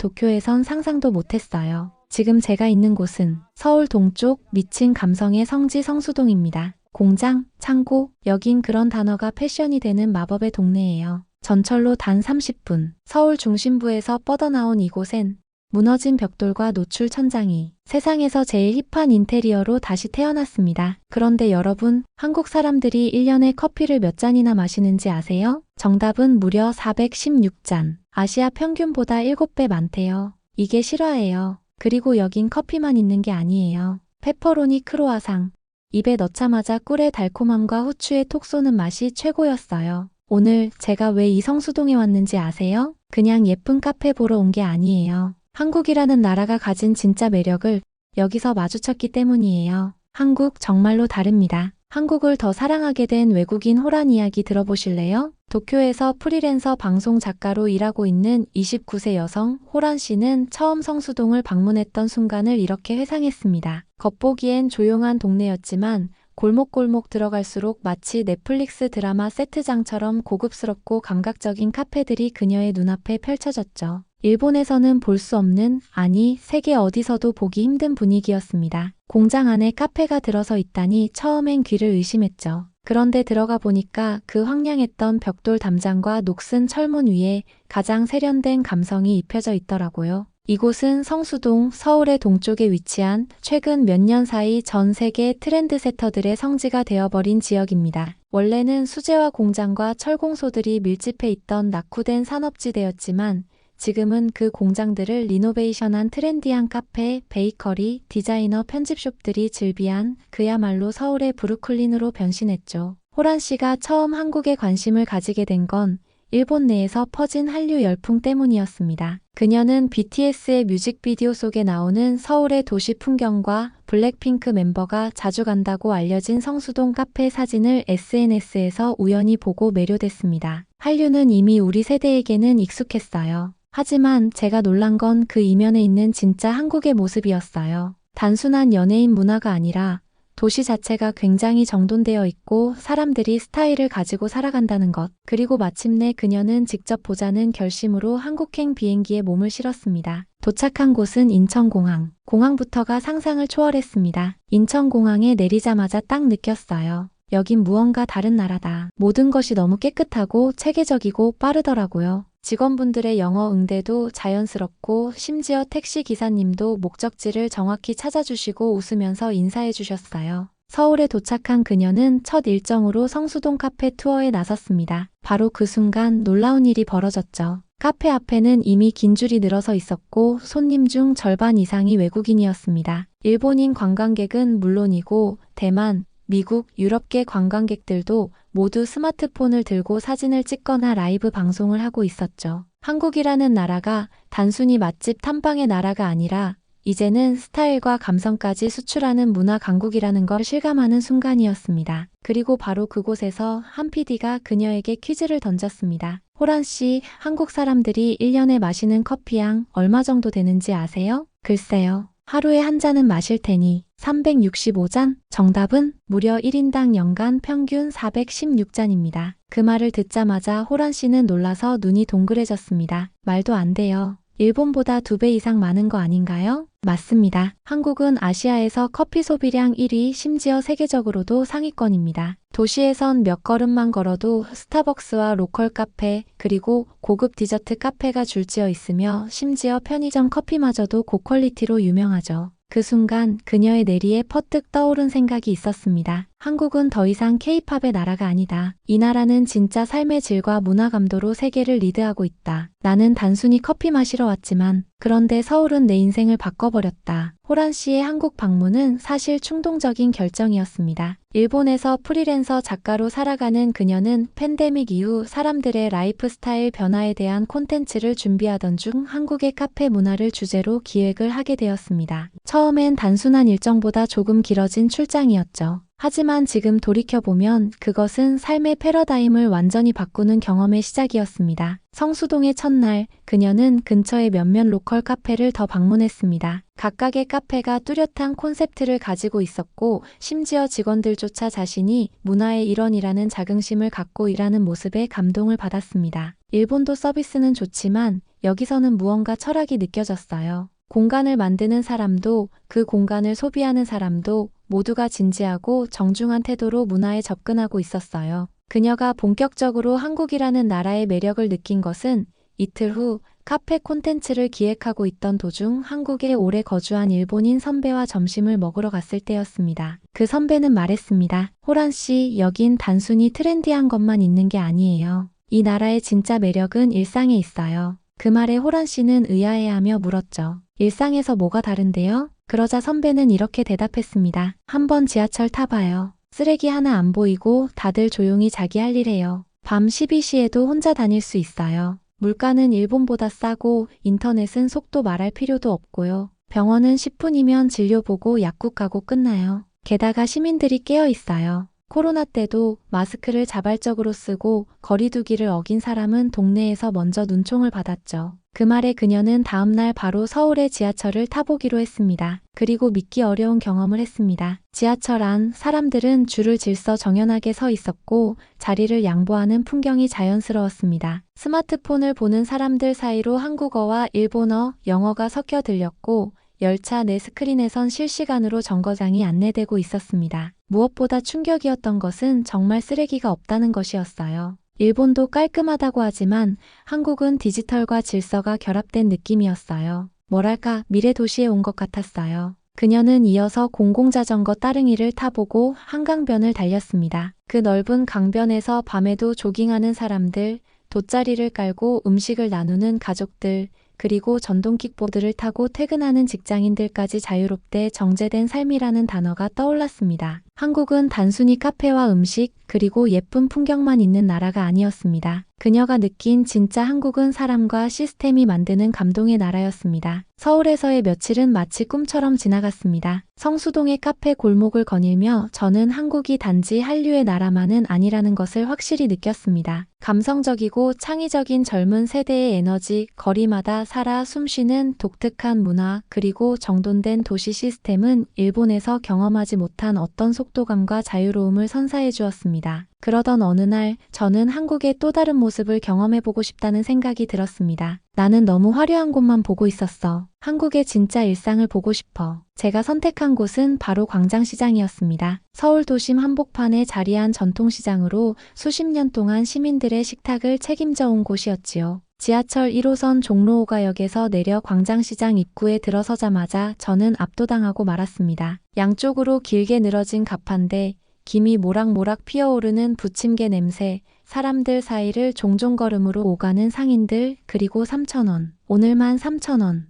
도쿄에선 상상도 못했어요. 지금 제가 있는 곳은 서울 동쪽 미친 감성의 성지 성수동입니다. 공장, 창고, 여긴 그런 단어가 패션이 되는 마법의 동네예요. 전철로 단 30분, 서울 중심부에서 뻗어나온 이곳엔 무너진 벽돌과 노출 천장이 세상에서 제일 힙한 인테리어로 다시 태어났습니다. 그런데 여러분, 한국 사람들이 1년에 커피를 몇 잔이나 마시는지 아세요? 정답은 무려 416잔. 아시아 평균보다 7배 많대요. 이게 실화예요. 그리고 여긴 커피만 있는 게 아니에요. 페퍼로니 크로아상. 입에 넣자마자 꿀의 달콤함과 후추의 톡 쏘는 맛이 최고였어요. 오늘 제가 왜 이 성수동에 왔는지 아세요? 그냥 예쁜 카페 보러 온 게 아니에요. 한국이라는 나라가 가진 진짜 매력을 여기서 마주쳤기 때문이에요. 한국 정말로 다릅니다. 한국을 더 사랑하게 된 외국인 호란 이야기 들어보실래요? 도쿄에서 프리랜서 방송 작가로 일하고 있는 29세 여성 호란 씨는 처음 성수동을 방문했던 순간을 이렇게 회상했습니다. 겉보기엔 조용한 동네였지만 골목골목 들어갈수록 마치 넷플릭스 드라마 세트장처럼 고급스럽고 감각적인 카페들이 그녀의 눈앞에 펼쳐졌죠. 일본에서는 볼 수 없는, 아니 세계 어디서도 보기 힘든 분위기였습니다. 공장 안에 카페가 들어서 있다니 처음엔 귀를 의심했죠. 그런데 들어가 보니까 그 황량했던 벽돌 담장과 녹슨 철문 위에 가장 세련된 감성이 입혀져 있더라고요. 이곳은 성수동, 서울의 동쪽에 위치한 최근 몇 년 사이 전 세계 트렌드세터들의 성지가 되어버린 지역입니다. 원래는 수제화 공장과 철공소들이 밀집해 있던 낙후된 산업지대였지만 지금은 그 공장들을 리노베이션한 트렌디한 카페, 베이커리, 디자이너 편집숍들이 즐비한 그야말로 서울의 브루클린으로 변신했죠. 호란 씨가 처음 한국에 관심을 가지게 된 건 일본 내에서 퍼진 한류 열풍 때문이었습니다. 그녀는 BTS의 뮤직비디오 속에 나오는 서울의 도시 풍경과 블랙핑크 멤버가 자주 간다고 알려진 성수동 카페 사진을 SNS에서 우연히 보고 매료됐습니다. 한류는 이미 우리 세대에게는 익숙했어요. 하지만 제가 놀란 건 그 이면에 있는 진짜 한국의 모습이었어요. 단순한 연예인 문화가 아니라 도시 자체가 굉장히 정돈되어 있고 사람들이 스타일을 가지고 살아간다는 것. 그리고 마침내 그녀는 직접 보자는 결심으로 한국행 비행기에 몸을 실었습니다. 도착한 곳은 인천공항. 공항부터가 상상을 초월했습니다. 인천공항에 내리자마자 딱 느꼈어요. 여긴 무언가 다른 나라다. 모든 것이 너무 깨끗하고 체계적이고 빠르더라고요. 직원분들의 영어 응대도 자연스럽고 심지어 택시 기사님도 목적지를 정확히 찾아주시고 웃으면서 인사해 주셨어요. 서울에 도착한 그녀는 첫 일정으로 성수동 카페 투어에 나섰습니다. 바로 그 순간 놀라운 일이 벌어졌죠. 카페 앞에는 이미 긴 줄이 늘어서 있었고 손님 중 절반 이상이 외국인이었습니다. 일본인 관광객은 물론이고 대만, 미국, 유럽계 관광객들도 모두 스마트폰을 들고 사진을 찍거나 라이브 방송을 하고 있었죠. 한국이라는 나라가 단순히 맛집 탐방의 나라가 아니라 이제는 스타일과 감성까지 수출하는 문화 강국이라는 걸 실감하는 순간이었습니다. 그리고 바로 그곳에서 한 PD가 그녀에게 퀴즈를 던졌습니다. 호란 씨, 한국 사람들이 1년에 마시는 커피양 얼마 정도 되는지 아세요? 글쎄요. 하루에 한 잔은 마실 테니 365잔? 정답은 무려 1인당 연간 평균 416잔입니다. 그 말을 듣자마자 호란 씨는 놀라서 눈이 동그래졌습니다. 말도 안 돼요. 일본보다 2배 이상 많은 거 아닌가요? 맞습니다. 한국은 아시아에서 커피 소비량 1위, 심지어 세계적으로도 상위권입니다. 도시에선 몇 걸음만 걸어도 스타벅스와 로컬 카페, 그리고 고급 디저트 카페가 줄지어 있으며 심지어 편의점 커피마저도 고퀄리티로 유명하죠. 그 순간 그녀의 내리에 퍼뜩 떠오른 생각이 있었습니다. 한국은 더 이상 K-팝의 나라가 아니다. 이 나라는 진짜 삶의 질과 문화 감도로 세계를 리드하고 있다. 나는 단순히 커피 마시러 왔지만 그런데 서울은 내 인생을 바꿔버렸다. 호란 씨의 한국 방문은 사실 충동적인 결정이었습니다. 일본에서 프리랜서 작가로 살아가는 그녀는 팬데믹 이후 사람들의 라이프 스타일 변화에 대한 콘텐츠를 준비하던 중 한국의 카페 문화를 주제로 기획을 하게 되었습니다. 처음엔 단순한 일정보다 조금 길어진 출장이었죠. 하지만 지금 돌이켜보면 그것은 삶의 패러다임을 완전히 바꾸는 경험의 시작이었습니다. 성수동의 첫날, 그녀는 근처의 몇몇 로컬 카페를 더 방문했습니다. 각각의 카페가 뚜렷한 콘셉트를 가지고 있었고 심지어 직원들조차 자신이 문화의 일원이라는 자긍심을 갖고 일하는 모습에 감동을 받았습니다. 일본도 서비스는 좋지만 여기서는 무언가 철학이 느껴졌어요. 공간을 만드는 사람도 그 공간을 소비하는 사람도 모두가 진지하고 정중한 태도로 문화에 접근하고 있었어요. 그녀가 본격적으로 한국이라는 나라의 매력을 느낀 것은 이틀 후 카페 콘텐츠를 기획하고 있던 도중 한국에 오래 거주한 일본인 선배와 점심을 먹으러 갔을 때였습니다. 그 선배는 말했습니다. 호란 씨, 여긴 단순히 트렌디한 것만 있는 게 아니에요. 이 나라의 진짜 매력은 일상에 있어요. 그 말에 호란 씨는 의아해하며 물었죠. 일상에서 뭐가 다른데요? 그러자 선배는 이렇게 대답했습니다. 한번 지하철 타봐요. 쓰레기 하나 안 보이고 다들 조용히 자기 할 일 해요. 밤 12시에도 혼자 다닐 수 있어요. 물가는 일본보다 싸고 인터넷은 속도 말할 필요도 없고요. 병원은 10분이면 진료 보고 약국 가고 끝나요. 게다가 시민들이 깨어 있어요. 코로나 때도 마스크를 자발적으로 쓰고 거리 두기를 어긴 사람은 동네에서 먼저 눈총을 받았죠. 그 말에 그녀는 다음날 바로 서울의 지하철을 타보기로 했습니다. 그리고 믿기 어려운 경험을 했습니다. 지하철 안 사람들은 줄을 질서 정연하게 서 있었고 자리를 양보하는 풍경이 자연스러웠습니다. 스마트폰을 보는 사람들 사이로 한국어와 일본어, 영어가 섞여 들렸고 열차 내 스크린에선 실시간으로 정거장이 안내되고 있었습니다. 무엇보다 충격이었던 것은 정말 쓰레기가 없다는 것이었어요. 일본도 깔끔하다고 하지만 한국은 디지털과 질서가 결합된 느낌이었어요. 뭐랄까 미래 도시에 온 것 같았어요. 그녀는 이어서 공공자전거 따릉이를 타보고 한강변을 달렸습니다. 그 넓은 강변에서 밤에도 조깅하는 사람들, 돗자리를 깔고 음식을 나누는 가족들, 그리고 전동 킥보드를 타고 퇴근하는 직장인들까지 자유롭게 정제된 삶이라는 단어가 떠올랐습니다. 한국은 단순히 카페와 음식, 그리고 예쁜 풍경만 있는 나라가 아니었습니다. 그녀가 느낀 진짜 한국은 사람과 시스템이 만드는 감동의 나라였습니다. 서울에서의 며칠은 마치 꿈처럼 지나갔습니다. 성수동의 카페 골목을 거닐며 저는 한국이 단지 한류의 나라만은 아니라는 것을 확실히 느꼈습니다. 감성적이고 창의적인 젊은 세대의 에너지, 거리마다 살아 숨쉬는 독특한 문화, 그리고 정돈된 도시 시스템은 일본에서 경험하지 못한 어떤 속도감과 자유로움을 선사해 주었습니다. 그러던 어느 날 저는 한국의 또 다른 모습을 경험해보고 싶다는 생각이 들었습니다. 나는 너무 화려한 곳만 보고 있었어. 한국의 진짜 일상을 보고 싶어. 제가 선택한 곳은 바로 광장시장이었습니다. 서울 도심 한복판에 자리한 전통시장으로 수십 년 동안 시민들의 식탁을 책임져 온 곳이었지요. 지하철 1호선 종로오가역에서 내려 광장시장 입구에 들어서자마자 저는 압도당하고 말았습니다. 양쪽으로 길게 늘어진 가판대, 김이 모락모락 피어오르는 부침개 냄새, 사람들 사이를 종종 걸음으로 오가는 상인들, 그리고 3,000원, 오늘만 3,000원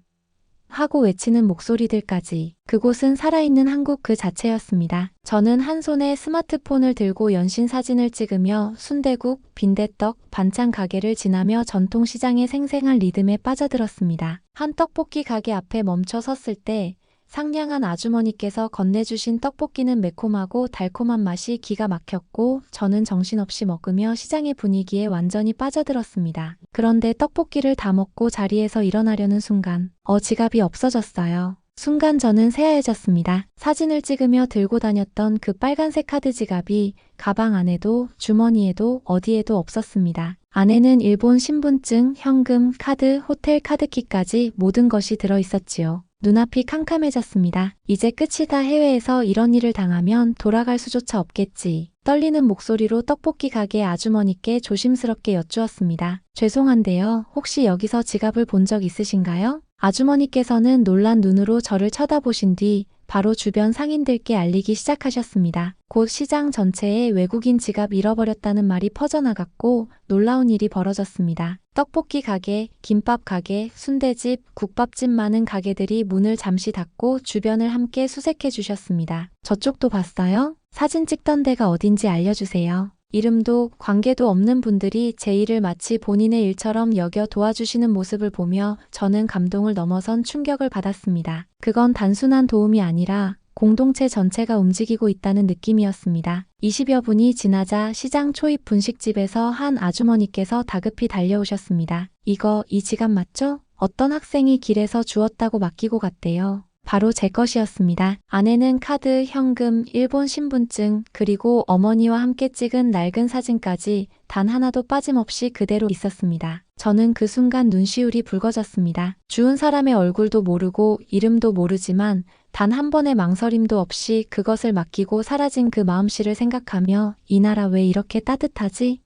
하고 외치는 목소리들까지. 그곳은 살아있는 한국 그 자체였습니다. 저는 한 손에 스마트폰을 들고 연신 사진을 찍으며 순대국, 빈대떡, 반찬 가게를 지나며 전통시장의 생생한 리듬에 빠져들었습니다. 한 떡볶이 가게 앞에 멈춰 섰을 때 상냥한 아주머니께서 건네주신 떡볶이는 매콤하고 달콤한 맛이 기가 막혔고 저는 정신없이 먹으며 시장의 분위기에 완전히 빠져들었습니다. 그런데 떡볶이를 다 먹고 자리에서 일어나려는 순간 지갑이 없어졌어요. 순간 저는 새하얘졌습니다. 사진을 찍으며 들고 다녔던 그 빨간색 카드 지갑이 가방 안에도 주머니에도 어디에도 없었습니다. 안에는 일본 신분증, 현금, 카드, 호텔 카드키까지 모든 것이 들어있었지요. 눈앞이 캄캄해졌습니다. 이제 끝이다. 해외에서 이런 일을 당하면 돌아갈 수조차 없겠지. 떨리는 목소리로 떡볶이 가게 아주머니께 조심스럽게 여쭈었습니다. 죄송한데요. 혹시 여기서 지갑을 본 적 있으신가요? 아주머니께서는 놀란 눈으로 저를 쳐다보신 뒤 바로 주변 상인들께 알리기 시작하셨습니다. 곧 시장 전체에 외국인 지갑 잃어버렸다는 말이 퍼져나갔고 놀라운 일이 벌어졌습니다. 떡볶이 가게, 김밥 가게, 순대집, 국밥집 많은 가게들이 문을 잠시 닫고 주변을 함께 수색해 주셨습니다. 저쪽도 봤어요? 사진 찍던 데가 어딘지 알려주세요. 이름도 관계도 없는 분들이 제 일을 마치 본인의 일처럼 여겨 도와주시는 모습을 보며 저는 감동을 넘어선 충격을 받았습니다. 그건 단순한 도움이 아니라 공동체 전체가 움직이고 있다는 느낌이었습니다. 20여 분이 지나자 시장 초입 분식집에서 한 아주머니께서 다급히 달려오셨습니다. 이 지갑 맞죠? 어떤 학생이 길에서 주웠다고 맡기고 갔대요. 바로 제 것이었습니다. 아내는 카드, 현금, 일본 신분증, 그리고 어머니와 함께 찍은 낡은 사진까지 단 하나도 빠짐없이 그대로 있었습니다. 저는 그 순간 눈시울이 붉어졌습니다. 주운 사람의 얼굴도 모르고 이름도 모르지만 단 한 번의 망설임도 없이 그것을 맡기고 사라진 그 마음씨를 생각하며 이 나라 왜 이렇게 따뜻하지?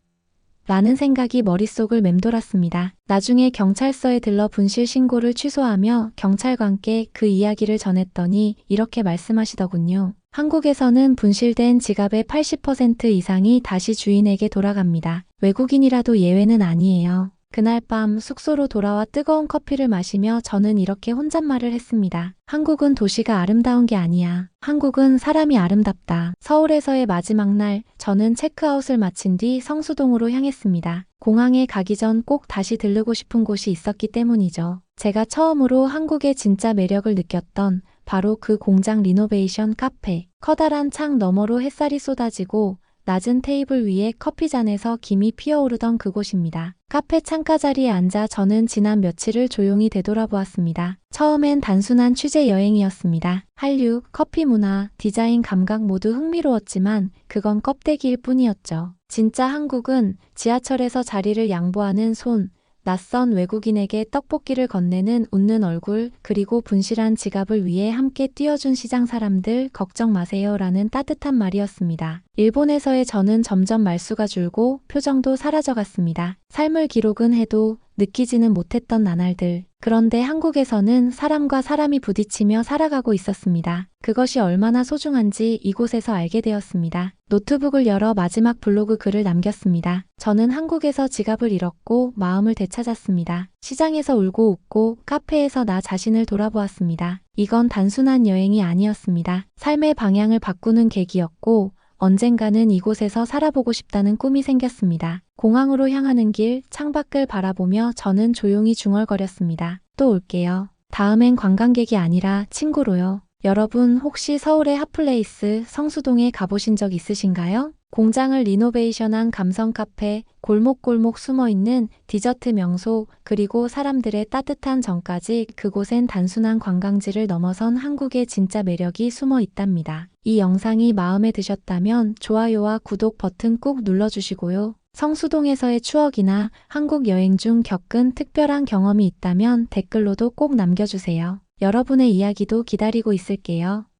라는 생각이 머릿속을 맴돌았습니다. 나중에 경찰서에 들러 분실 신고를 취소하며 경찰관께 그 이야기를 전했더니 이렇게 말씀하시더군요. 한국에서는 분실된 지갑의 80% 이상이 다시 주인에게 돌아갑니다. 외국인이라도 예외는 아니에요. 그날 밤 숙소로 돌아와 뜨거운 커피를 마시며 저는 이렇게 혼잣말을 했습니다. 한국은 도시가 아름다운 게 아니야. 한국은 사람이 아름답다. 서울에서의 마지막 날, 저는 체크아웃을 마친 뒤 성수동으로 향했습니다. 공항에 가기 전 꼭 다시 들르고 싶은 곳이 있었기 때문이죠. 제가 처음으로 한국의 진짜 매력을 느꼈던 바로 그 공장 리노베이션 카페. 커다란 창 너머로 햇살이 쏟아지고 낮은 테이블 위에 커피잔에서 김이 피어오르던 그곳입니다. 카페 창가 자리에 앉아 저는 지난 며칠을 조용히 되돌아보았습니다. 처음엔 단순한 취재 여행이었습니다. 한류, 커피 문화, 디자인 감각 모두 흥미로웠지만 그건 껍데기일 뿐이었죠. 진짜 한국은 지하철에서 자리를 양보하는 손, 낯선 외국인에게 떡볶이를 건네는 웃는 얼굴, 그리고 분실한 지갑을 위해 함께 뛰어준 시장 사람들 걱정 마세요 라는 따뜻한 말이었습니다. 일본에서의 저는 점점 말수가 줄고 표정도 사라져갔습니다. 삶을 기록은 해도 느끼지는 못했던 나날들. 그런데 한국에서는 사람과 사람이 부딪히며 살아가고 있었습니다. 그것이 얼마나 소중한지 이곳에서 알게 되었습니다. 노트북을 열어 마지막 블로그 글을 남겼습니다. 저는 한국에서 지갑을 잃었고 마음을 되찾았습니다. 시장에서 울고 웃고 카페에서 나 자신을 돌아보았습니다. 이건 단순한 여행이 아니었습니다. 삶의 방향을 바꾸는 계기였고 언젠가는 이곳에서 살아보고 싶다는 꿈이 생겼습니다. 공항으로 향하는 길, 창밖을 바라보며 저는 조용히 중얼거렸습니다. 또 올게요. 다음엔 관광객이 아니라 친구로요. 여러분 혹시 서울의 핫플레이스 성수동에 가보신 적 있으신가요? 공장을 리노베이션한 감성 카페, 골목골목 숨어있는 디저트 명소, 그리고 사람들의 따뜻한 정까지 그곳엔 단순한 관광지를 넘어선 한국의 진짜 매력이 숨어 있답니다. 이 영상이 마음에 드셨다면 좋아요와 구독 버튼 꾹 눌러주시고요. 성수동에서의 추억이나 한국 여행 중 겪은 특별한 경험이 있다면 댓글로도 꼭 남겨주세요. 여러분의 이야기도 기다리고 있을게요.